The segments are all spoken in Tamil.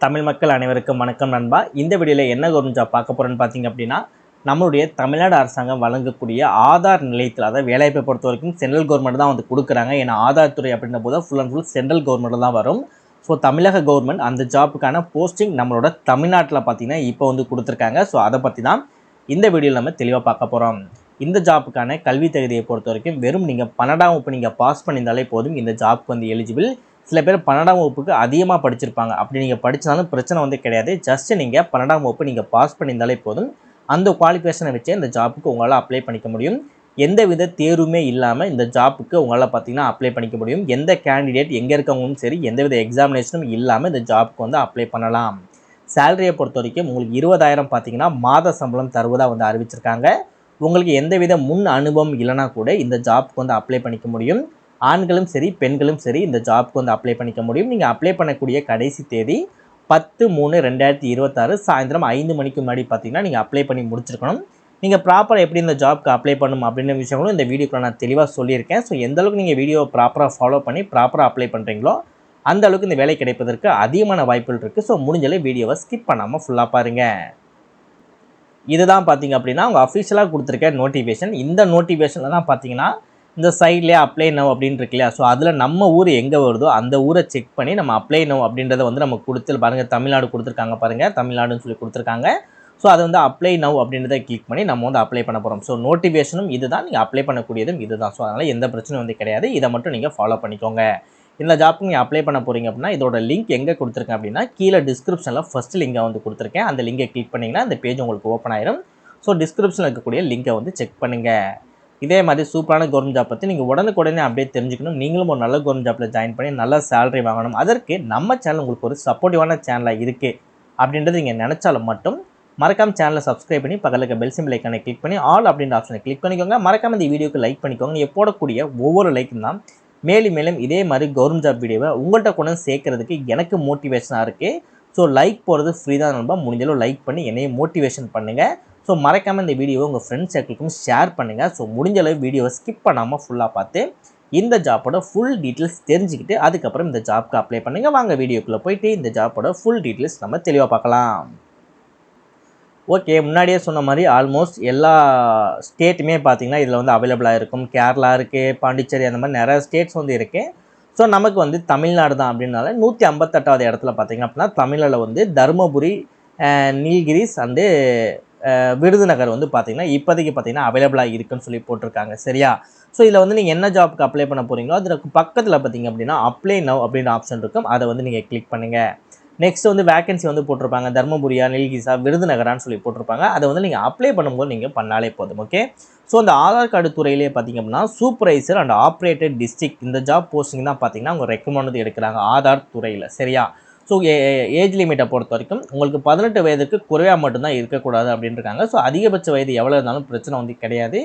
தமிழ் மக்கள் அனைவருக்கும் வணக்கம் நண்பா. இந்த வீடியோவில் என்ன கவர்மெண்ட் ஜாப் பார்க்க போகிறோன்னு பார்த்தீங்க அப்படின்னா, நம்மளுடைய தமிழ்நாடு அரசாங்கம் வழங்கக்கூடிய ஆதார் நிலையத்தில், அதாவது வேலைவாய்ப்பை பொறுத்த வரைக்கும் சென்ட்ரல் கவர்மெண்ட் தான் வந்து கொடுக்குறாங்க. ஏன்னா ஆதார் துறை அப்படின்ற போது full and full central government தான் வரும். ஸோ தமிழக கவர்மெண்ட் அந்த ஜாப்புக்கான போஸ்டிங் நம்மளோட தமிழ்நாட்டில் பார்த்தீங்கன்னா இப்போ வந்து கொடுத்துருக்காங்க. ஸோ அதை பற்றி தான் இந்த வீடியோவில் நம்ம தெளிவாக பார்க்க போகிறோம். இந்த ஜாப்புக்கான கல்வி தகுதியை பொறுத்த வரைக்கும் வெறும் நீங்கள் 12ஆம் வகுப்பு நீங்கள் பாஸ் பண்ணியிருந்தாலே போதும் இந்த ஜாப்புக்கு வந்து எலிஜிபிள். சில பேர் 12ஆம் வகுப்புக்கு அதிகமாக படிச்சிருப்பாங்க. அப்படி நீங்கள் படித்தாலும் பிரச்சனை வந்து கிடையாது. ஜஸ்ட் நீங்கள் 12ஆம் வகுப்பு நீங்கள் பாஸ் பண்ணியிருந்தாலே போதும். அந்த குவாலிஃபிகேஷனை வச்சு இந்த ஜாப்புக்கு உங்களால் அப்ளை பண்ணிக்க முடியும். எந்தவித தேர்வுமே இல்லாமல் இந்த ஜாப்புக்கு உங்களால் பார்த்தீங்கன்னா அப்ளை பண்ணிக்க முடியும். எந்த கேண்டிடேட் எங்கே இருக்கவங்களும் சரி, எந்தவித எக்ஸாமினேஷனும் இல்லாமல் இந்த ஜாப்புக்கு வந்து அப்ளை பண்ணலாம். சேலரியை பொறுத்த வரைக்கும் உங்களுக்கு 20,000 பார்த்தீங்கன்னா மாத சம்பளம் தருவதாக வந்து அறிவிச்சிருக்காங்க. உங்களுக்கு எந்தவித முன் அனுபவம் இல்லைனா கூட இந்த ஜாப்புக்கு வந்து அப்ளை பண்ணிக்க முடியும். ஆண்களும் சரி பெண்களும் சரி இந்த ஜாப்புக்கு வந்து அப்ளை பண்ணிக்க முடியும். நீங்கள் அப்ளை பண்ணக்கூடிய கடைசி தேதி 10/3/2026 சாயந்தரம் 5 மணிக்கு முன்னாடி பார்த்தீங்கன்னா நீங்கள் அப்ளை பண்ணி முடிச்சிருக்கணும். நீங்கள் ப்ராப்பராக எப்படி இந்த ஜாப்க்கு அப்ளை பண்ணணும் அப்படின்ற விஷயங்களும் இந்த வீடியோக்குள்ள நான் தெளிவாக சொல்லியிருக்கேன். ஸோ எந்த அளவுக்கு நீங்கள் வீடியோவை ப்ராப்பராக ஃபாலோ பண்ணி ப்ராப்பராக அப்ளை பண்ணுறீங்களோ அந்த அளவுக்கு இந்த வேலை கிடைப்பதற்கு அதிகமான வாய்ப்புகள் இருக்குது. ஸோ முடிஞ்சளவு வீடியோவை ஸ்கிப் பண்ணாமல் ஃபுல்லாக பாருங்கள். இதுதான் பார்த்தீங்க அப்படின்னா அவங்க அஃபிஷியலாக கொடுத்துருக்க நோட்டிஃபிகேஷன். இந்த நோட்டிஃபிகேஷனில் தான் பார்த்தீங்கன்னா இந்த சைட்லேயே அப்ளை நவ் அப்படின்னு இருக்கு இல்லையா, ஸோ அதில் நம்ம ஊர் எங்கே வருதோ அந்த ஊரை செக் பண்ணி நம்ம அப்ளை நவ் அப்படின்றத வந்து நம்ம கொடுத்து பாருங்கள். தமிழ்நாடு கொடுத்துருக்காங்க பாருங்கள், தமிழ்நாடுன்னு சொல்லி கொடுத்துருக்காங்க. ஸோ அதை வந்து அப்ளை நவ் அப்படின்றத கிளிக் பண்ணி நம்ம வந்து அப்ளை பண்ண போகிறோம். ஸோ நோட்டிஃபிகேஷனும் இது தான், நீங்கள் அப்ளை பண்ணக்கூடியதும் இது தான். ஸோ அதனால் எந்த பிரச்சனையும் வந்து கிடையாது. இதை மட்டும் நீங்கள் ஃபாலோ பண்ணிக்கோங்க. இந்த ஜாப்புக்கு நீங்கள் அப்ளை பண்ண போகிறீங்க அப்படின்னா இதோட லிங்க் எங்கே கொடுத்துருக்கேன் அப்படின்னா கீழே டிஸ்கிரிப்ஷனில் ஃபஸ்ட்டு லிங்கை வந்து கொடுத்துருக்கேன். அந்த லிங்கை கிளிக் பண்ணிங்கன்னா அந்த பேஜ் உங்களுக்கு ஓப்பன் ஆயிரும். ஸோ டிஸ்கிரிப்ஷனில் இருக்கக்கூடிய லிங்கை வந்து செக் பண்ணுங்கள். இதே மாதிரி சூப்பரான கவர்மெண்ட் ஜாப் பற்றி நீங்கள் உடனுக்குடனே அப்படியே தெரிஞ்சுக்கணும். நீங்களும் ஒரு நல்ல கவர்மெண்ட் ஜாப்பில் ஜாயின் பண்ணி நல்ல சேலரி வாங்கணும். அதற்கு நம்ம சேனல் உங்களுக்கு ஒரு சப்போர்ட்டிவான சேனலாக இருக்குது அப்படின்றது நீங்கள் நினச்சாலும் மட்டும் மறக்காமல் சேனலை சப்ஸ்கிரைப் பண்ணி பக்கத்தில் இருக்க பெல் சிம்பிள் ஐக்கானை கிளிக் பண்ணி ஆல் அப்படின்ற ஆப்ஷனை கிளிக் பண்ணிக்கோங்க. மறக்காமல் இந்த வீடியோக்கு லைக் பண்ணிக்கோங்க. நீங்கள் போடக்கூடிய ஒவ்வொரு லைக்கும் தான் மேலும் மேலும் இதே மாதிரி கவர்மெண்ட் ஜாப் வீடியோவை உங்கள்கிட்ட கொண்டு சேர்க்கறதுக்கு எனக்கு மோட்டிவேஷனாக இருக்குது. ஸோ லைக் போகிறது ஃப்ரீ தான் நண்பா. முடிஞ்சளவு லைக் பண்ணி என்னையும் மோட்டிவேஷன் பண்ணுங்கள். ஸோ மறக்காமல் இந்த வீடியோவை உங்கள் ஃப்ரெண்ட்ஸ் சர்க்கிளுக்கும் ஷேர் பண்ணுங்கள். ஸோ முடிஞ்சளவு வீடியோவை ஸ்கிப் பண்ணாமல் ஃபுல்லாக பார்த்து இந்த ஜாப்போட ஃபுல் டீட்டெயில்ஸ் தெரிஞ்சுக்கிட்டு அதுக்கப்புறம் இந்த ஜாப்க்கு அப்ளை பண்ணுங்கள். வாங்க வீடியோக்குள்ளே போயிட்டு இந்த ஜாப்போட ஃபுல் டீட்டெயில்ஸ் நம்ம தெளிவாக பார்க்கலாம். ஓகே, முன்னாடியே சொன்ன மாதிரி ஆல்மோஸ்ட் எல்லா ஸ்டேட்டுமே பார்த்தீங்கன்னா இதில் வந்து அவைலபிளாக இருக்கும். கேரளா இருக்குது, பாண்டிச்சேரி, அந்த மாதிரி நிறைய ஸ்டேட்ஸ் வந்து இருக்குது. ஸோ நமக்கு வந்து தமிழ்நாடு தான் அப்படின்னால 158வது இடத்துல பார்த்தீங்க அப்படின்னா தமிழில் வந்து தருமபுரி, நீல்கிரிஸ் அண்டு விருதுநகர் வந்து பார்த்தீங்கன்னா இப்போதைக்கு பார்த்தீங்கன்னா அவைலபிளாக இருக்குன்னு சொல்லி போட்டிருக்காங்க. சரியா? ஸோ இதில் வந்து நீங்கள் என்ன ஜாப்க்கு அப்ளை பண்ண போகிறீங்களோ அதுக்கு பக்கத்தில் பார்த்தீங்க அப்படின்னா அப்ளை நவ் அப்படின்ற ஆப்ஷன் இருக்கும். அதை வந்து நீங்கள் கிளிக் பண்ணுங்கள். நெக்ஸ்ட் வந்து வேகன்சி வந்து போட்டிருப்பாங்க. தர்மபுரியா, நீல்கிரிஸா, விருதுநகரான்னு சொல்லி போட்டிருப்பாங்க. அதை வந்து நீங்கள் அப்ளை பண்ணும்போது நீங்கள் பண்ணாலே போதும். ஓகே, ஸோ அந்த ஆதார் கார்டு துறையிலே பார்த்தீங்க அப்படின்னா சூப்பர்வைசர் அண்ட் ஆப்ரேட்டர் டிஸ்ட்ரிக்ட் இந்த ஜாப் போஸ்டிங் தான் பார்த்தீங்கன்னா அவங்க ரெக்கமெண்ட் வந்து எடுக்கிறாங்க ஆதார் துறையில். சரியா? ஸோ ஏஜ் லிமிட்டை பொறுத்த வரைக்கும் உங்களுக்கு 18 வயதுக்கு குறைவாக மட்டும்தான் இருக்கக்கூடாது அப்படின்னு இருக்காங்க. ஸோ அதிகபட்ச வயது எவ்வளோ இருந்தாலும் பிரச்சனை வந்து கிடையாது.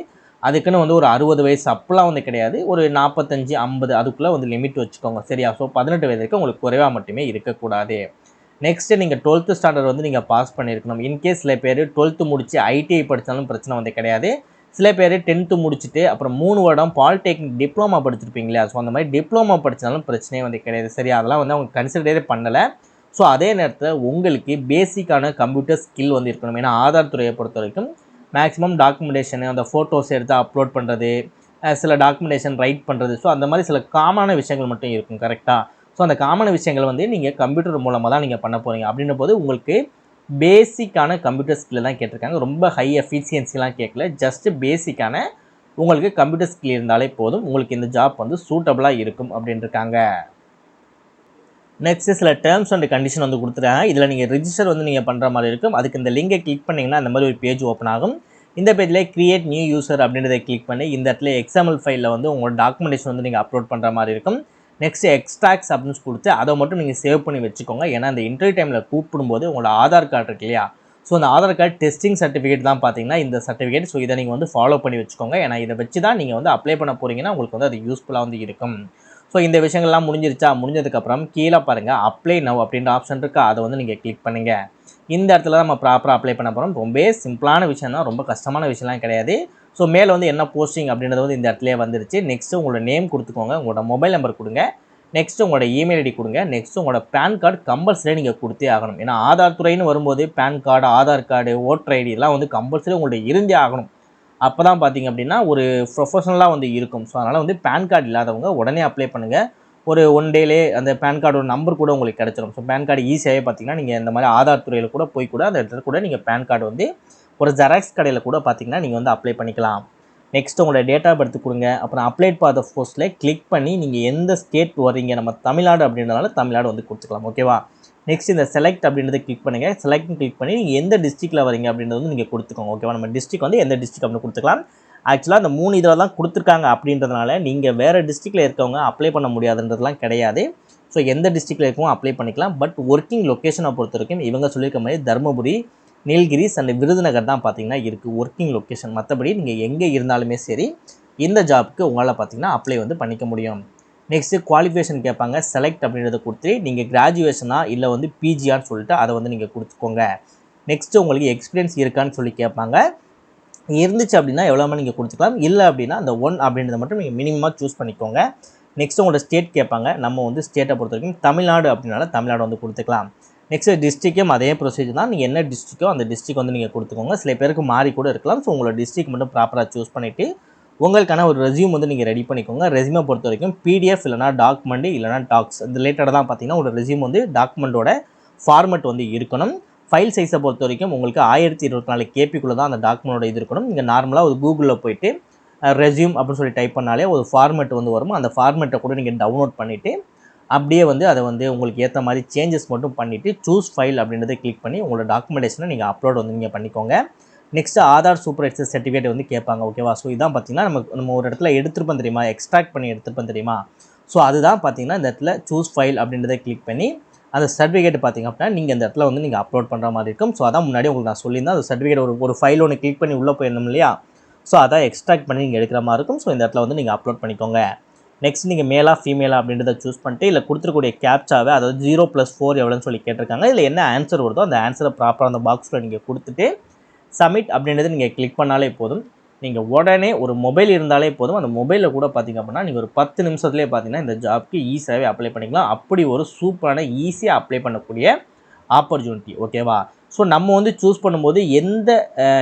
அதுக்குன்னு வந்து ஒரு 60 வயசு அப்பெல்லாம் வந்து கிடையாது. ஒரு 45, 50 அதுக்குள்ளே வந்து லிமிட் வச்சுக்கோங்க. சரியா? ஸோ 18 வயதுக்கு உங்களுக்கு குறைவாக மட்டுமே இருக்கக்கூடாது. நெக்ஸ்ட்டு நீங்கள் 12th ஸ்டாண்டர்ட் வந்து நீங்கள் பாஸ் பண்ணியிருக்கணும். இன்கேஸ் சில பேர் 12th முடித்து ஐடிஐ படித்தாலும் பிரச்சனை வந்து கிடையாது. சில பேர் 10th முடிச்சுட்டு அப்புறம் 3 வருடம் பாலிடெக்னிக் டிப்ளமா படிச்சிருப்பீங்க இல்லையா, ஸோ அந்த மாதிரி டிப்ளமா படித்தாலும் பிரச்சனையே வந்து கிடையாது. சரி, அதெல்லாம் வந்து அவங்க கன்சிடரே பண்ணலை. ஸோ அதே நேரத்தில் உங்களுக்கு பேசிக்கான கம்ப்யூட்டர் ஸ்கில் வந்து இருக்கணும். ஏன்னா ஆதார் துறையை பொறுத்த வரைக்கும் மேக்ஸிமம் டாக்குமெண்டேஷனு, அந்த ஃபோட்டோஸ் எடுத்து அப்லோட் பண்ணுறது, சில டாக்குமெண்டேஷன் ரைட் பண்ணுறது, ஸோ அந்த மாதிரி சில காமனான விஷயங்கள் மட்டும் இருக்கும். கரெக்டாக? ஸோ அந்த காமனான விஷயங்கள் வந்து நீங்கள் கம்ப்யூட்டர் மூலமாக தான் நீங்கள் பண்ண போகிறீங்க. அப்படின்ற போது உங்களுக்கு பேசிக்கான கம்ப்யூட்டர் ஸ்கில் தான் கேட்டிருக்காங்க. ரொம்ப ஹை எஃபிஷியன்சிலாம் கேட்கல. ஜஸ்ட்டு பேசிக்கான உங்களுக்கு கம்ப்யூட்டர் ஸ்கில் இருந்தாலே போதும். உங்களுக்கு இந்த ஜாப் வந்து சூட்டபுளாக இருக்கும் அப்படின்ட்டுருக்காங்க. நெக்ஸ்ட்டு சில டேர்ம்ஸ் அண்ட் கண்டிஷன் வந்து கொடுத்துருக்காங்க. இதில் நீங்கள் ரிஜிஸ்டர் வந்து நீங்கள் பண்ணுற மாதிரி இருக்கும். அதுக்கு இந்த லிங்கை கிளிக் பண்ணிங்கன்னா அந்த மாதிரி ஒரு பேஜ் ஓப்பன் ஆகும். இந்த பேஜில் கிரியேட் நியூ யூசர் அப்படின்றத கிளிக் பண்ணி இந்த இடத்துல எக்ஸ்எம்எல் ஃபைலில் வந்து உங்களோட டாக்குமெண்டேஷன் வந்து நீங்கள் அப்லோட் பண்ணுற மாதிரி இருக்கும். நெக்ஸ்ட் எக்ஸ்ட்ராக்ட்ஸ் அப்படின்னு கொடுத்து அதை மட்டும் நீங்கள் சேவ் பண்ணி வச்சுக்கோங்க. ஏன்னா அந்த இன்டர்வியூ டைமில் கூப்பிடும்போது உங்களோட ஆதார் கார்டு இருக்கு இல்லையா, ஸோ அந்த ஆதார் கார்டு டெஸ்டிங் சர்டிஃபிகேட் தான் பார்த்தீங்கன்னா இந்த சர்டிஃபிகேட். ஸோ இதை நீங்கள் வந்து ஃபாலோ பண்ணி வச்சுக்கோங்க. ஏன்னா இதை வச்சு தான் நீங்கள் வந்து அப்ளை பண்ண போகிறீங்கன்னா உங்களுக்கு வந்து அது யூஸ்ஃபுல்லாக வந்து இருக்கும். ஸோ இந்த விஷயங்கள்லாம் முடிஞ்சிருச்சா? முடிஞ்சதுக்கப்புறம் கீழே பாருங்கள் அப்ளை நவ் அப்படின்ற ஆப்ஷன் இருக்குது. அதை வந்து நீங்கள் கிளிக் பண்ணுங்கள். இந்த இடத்துல நம்ம ப்ராப்பராக அப்ளை பண்ண போகிறோம். ரொம்ப சிம்பிளான விஷயம் தான், ரொம்ப கஷ்டமான விஷயம்லாம் கிடையாது. ஸோ மேலே வந்து என்ன போஸ்டிங் அப்படின்றது வந்து இந்த இடத்துலேயே வந்துருச்சு. நெக்ஸ்ட்டு உங்களோட நேம் கொடுத்துக்கோங்க, உங்களோட மொபைல் நம்பர் கொடுங்க. நெக்ஸ்ட் உங்களோட இமெயில் ஐடி கொடுங்க. நெக்ஸ்ட் உங்களோட பேன் கார்டு கம்பல்சரி நீங்கள் கொடுத்தே ஆகணும். ஏன்னா ஆதார் துறைன்னு வரும்போது PAN card, Aadhaar card, voter ID இதெல்லாம் வந்து கம்பல்சரி உங்கள்ட்ட இருந்தே ஆகணும். அப்போ தான் பார்த்தீங்க அப்படின்னா ஒரு ப்ரொஃபஷனலாக வந்து இருக்கும். ஸோ அதனால் வந்து பேன் கார்டு இல்லாதவங்க உடனே அப்ளை பண்ணுங்கள். ஒரு 1 டேலே அந்த பேன் கார்டோட நம்பர் கூட உங்களுக்கு கிடச்சிரும். ஸோ பேன் கார்டு ஈஸியாகவே பார்த்தீங்கன்னா நீங்கள் இந்த மாதிரி ஆதார் துறையில் கூட போய் கூட அந்த இடத்துல கூட நீங்கள் பேன் கார்டு வந்து ஒரு ஜெராக்ஸ் கடையில் கூட பார்த்தீங்கன்னா நீங்கள் வந்து அப்ளை பண்ணிக்கலாம். நெக்ஸ்ட் உங்களோட டேட் ஆஃப் பர்த் கொடுங்க. அப்புறம் அப்ளைட் ஃபார் த போஸ்ட்டில் கிளிக் பண்ணி நீங்கள் எந்த ஸ்டேட் வரீங்க, நம்ம தமிழ்நாடு அப்படின்றனால தமிழ்நாடு வந்து கொடுத்துக்கலாம். ஓகேவா? நெக்ஸ்ட் இந்த செலக்ட் அப்படின்றத கிளிக் பண்ணுங்கள். செலக்ட்னு கிளிக் பண்ணி நீங்கள் எந்த டிஸ்ட்ரிக்ட்டில் வரீங்க அப்படின்றது வந்து நீங்கள் கொடுத்துக்கோங்க. ஓகேவா? நம்ம டிஸ்ட்ரிக்ட் வந்து எந்த டிஸ்ட்ரிக்ட் அப்படின்னு கொடுத்துக்கலாம். ஆக்சுவலாக அந்த 3 இதில் தான் கொடுத்துருக்காங்க அப்படின்றதுனால நீங்கள் வேறு டிஸ்ட்ரிக்ட்டில் இருக்கவங்க அப்ளை பண்ண முடியாதுன்றதுலாம் கிடையாது. ஸோ எந்த டிஸ்ட்ரிக்ட்டில் இருக்கவங்க அப்ளை பண்ணிக்கலாம். பட் ஒர்க்கிங் லொக்கேஷனை பொறுத்த வரைக்கும் இவங்க சொல்லியிருக்க மாதிரி தருமபுரி, நீலகிரிஸ் அண்ட் விருதுநகர் தான் பார்த்தீங்கன்னா இருக்குது ஒர்க்கிங் லொக்கேஷன். மற்றபடி நீங்கள் எங்கே இருந்தாலுமே சரி இந்த ஜாப்க்கு உங்களால் பார்த்தீங்கன்னா அப்ளை வந்து பண்ணிக்க முடியும். நெக்ஸ்ட்டு குவாலிஃபிகேஷன் கேட்பாங்க. செலக்ட் அப்படின்றத கொடுத்து நீங்கள் கிராஜுவேஷனா இல்லை வந்து பிஜியான்னு சொல்லிட்டு அதை வந்து நீங்கள் கொடுத்துக்கோங்க. நெக்ஸ்ட்டு உங்களுக்கு எக்ஸ்பீரியன்ஸ் இருக்கான்னு சொல்லி கேட்பாங்க. இருந்துச்சு அப்படின்னா எவ்வளோ நீங்கள் கொடுத்துக்கலாம். இல்லை அப்படின்னா அந்த 1 அப்படின்றத மட்டும் நீங்கள் மினிமமாக சூஸ் பண்ணிக்கோங்க. நெக்ஸ்ட்டு உங்களோட ஸ்டேட் கேட்பாங்க. நம்ம வந்து ஸ்டேட்டை பொறுத்த வரைக்கும் தமிழ்நாடு அப்படின்னால தமிழ்நாடு வந்து கொடுத்துக்கலாம். நெக்ஸ்ட்டு டிஸ்ட்ரிக்கும் அதே ப்ரொசீஜர் தான். நீங்கள் என்ன டிஸ்ட்ரிக்கோ அந்த டிஸ்ட்ரிக் வந்து நீங்கள் கொடுத்துக்கோங்க. சில பேருக்கு மாறி கூட இருக்கலாம். ஸோ உங்களோட டிஸ்ட்ரிக் மட்டும் ப்ராப்பராக சூஸ் பண்ணிவிட்டு உங்களுக்கான ஒரு ரெஸ்யூம் வந்து நீங்கள் ரெடி பண்ணிக்கோங்க. ரெஸ்யூமை பொறுத்த வரைக்கும் பிடிஎஃப் இல்லைனா டாக்குமெண்ட் இல்லைனா டாக்ஸ் இந்த ரிலேட்டடாக தான் பார்த்தீங்கன்னா ஒரு ரெஸ்யூம் வந்து டாக்குமெண்ட்டோட ஃபார்மெட் வந்து இருக்கணும். ஃபைல் சைஸை பொறுத்த வரைக்கும் உங்களுக்கு 1024 கேபிக்குள்ளே தான் அந்த டாக்குமெண்ட்டோட இது இருக்கணும். நீங்கள் நார்மலாக ஒரு கூகுளில் போய்ட்டு ரெஸ்யூம் அப்படின்னு சொல்லி டைப் பண்ணாலே ஒரு ஃபார்மெட் வந்து வரும். அந்த ஃபார்மெட்டை கூட நீங்கள் டவுன்லோட் பண்ணிவிட்டு அப்படியே வந்து அதை வந்து உங்களுக்கு ஏற்ற மாதிரி சேஞ்சஸ் மட்டும் பண்ணிவிட்டு சூஸ் ஃபைல் அப்படின்றத கிளிக் பண்ணி உங்களோட டாக்குமெண்டேஷனை நீங்கள் அப்லோட் வந்து நீங்கள் பண்ணிக்கோங்க. நெக்ஸ்ட்டு ஆதார் சூப்பர்வைசர் சர்டிஃபிகேட் வந்து கேட்பாங்க. ஓகேவா? ஸோ இதான் பார்த்தீங்கன்னா நம்ம ஒரு இடத்துல எடுத்துருப்போம் தெரியுமா, எக்ஸ்ட்ராக்ட் பண்ணி எடுத்துருப்போம் தெரியுமா. ஸோ அதுதான் பார்த்தீங்கன்னா இந்த இடத்துல சூஸ் ஃபைல் அப்படின்றத கிளிக் பண்ணி அந்த சர்டிஃபிகேட் பார்த்தீங்க அப்படின்னா நீங்கள் இந்த இடத்துல வந்து நீங்கள் அப்லோட் பண்ணுற மாதிரி இருக்கும். ஸோ அதான் முன்னாடி உங்களுக்கு நான் சொல்லியிருந்தேன். அந்த சர்டிஃபிகேட் ஒரு ஃபைல் ஒன்று கிளிக் பண்ணி உள்ளே போயிருந்தோம் இல்லையா. ஸோ அதான் எக்ஸ்ட்ராக்ட் பண்ணி நீங்கள் எடுக்கிற மாதிரி இருக்கும். ஸோ இந்த இடத்துல வந்து நீங்கள் அப்லோட் பண்ணிக்கோங்க. நெக்ஸ்ட் நீங்கள் மேலா ஃபீமேலா அப்படின்றத சூஸ் பண்ணிட்டு இல்லை கொடுத்துருக்கூடிய கேப்சாவை அதாவது 0+4 எவ்வளோன்னு சொல்லி கேட்டிருக்காங்க. இல்லை என்ன ஆன்சர் வருதோ அந்த ஆன்சரை ப்ராப்பராக அந்த பாக்ஸில் நீங்கள் கொடுத்துட்டு சப்மிட் அப்படின்றத நீங்கள் கிளிக் பண்ணாலே போதும். நீங்கள் உடனே ஒரு மொபைல் இருந்தாலே போதும். அந்த மொபைலில் கூட பார்த்திங்க அப்படின்னா நீங்கள் ஒரு 10 நிமிஷத்துலேயே பார்த்தீங்கன்னா இந்த ஜாப்க்கு ஈஸியாகவே அப்ளை பண்ணிக்கலாம். அப்படி ஒரு சூப்பரான ஈஸியாக அப்ளை பண்ணக்கூடிய ஆப்பர்ச்சுனிட்டி. ஓகேவா? ஸோ நம்ம வந்து சூஸ் பண்ணும்போது எந்த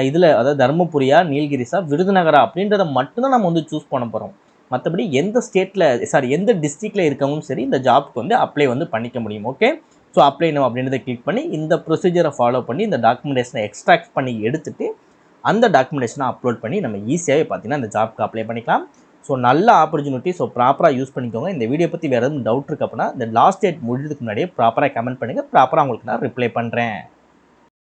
இதில் அதாவது தருமபுரியா, நீலகிரிஸா, விருதுநகரா அப்படின்றத மட்டும்தான் நம்ம வந்து சூஸ் பண்ண போகிறோம். மற்றபடி எந்த ஸ்டேட்டில் எந்த டிஸ்ட்ரிக்டில் இருக்கவும் சரி இந்த ஜாப்க்கு வந்து அப்ளை வந்து பண்ணிக்க முடியும். ஓகே? ஸோ அப்ளை நவ் அப்படின்றத கிளிக் பண்ணி இந்த ப்ரொசீஜரை ஃபாலோ பண்ணி இந்த டாக்குமெண்டேஷனை எக்ஸ்ட்ராக்ட் பண்ணி எடுத்துகிட்டு அந்த டாக்குமெண்டேஷனை அப்லோட் பண்ணி நம்ம ஈஸியாகவே பார்த்தீங்கன்னா இந்த ஜாப்க்கு அப்ளை பண்ணிக்கலாம். ஸோ நல்ல ஆப்பர்ச்சுனிட்டி. ஸோ ப்ராப்பராக யூஸ் பண்ணிக்கோங்க. இந்த வீடியோ பற்றி வேறு எதுவும் டவுட் இருக்குது அப்படின்னா இந்த லாஸ்ட் டேட் முடிஞ்சதுக்கு முன்னாடியே ப்ராப்பராக கமெண்ட் பண்ணுங்கள். ப்ராப்பராக உங்களுக்கு நான் ரிப்ளை பண்ணுறேன்.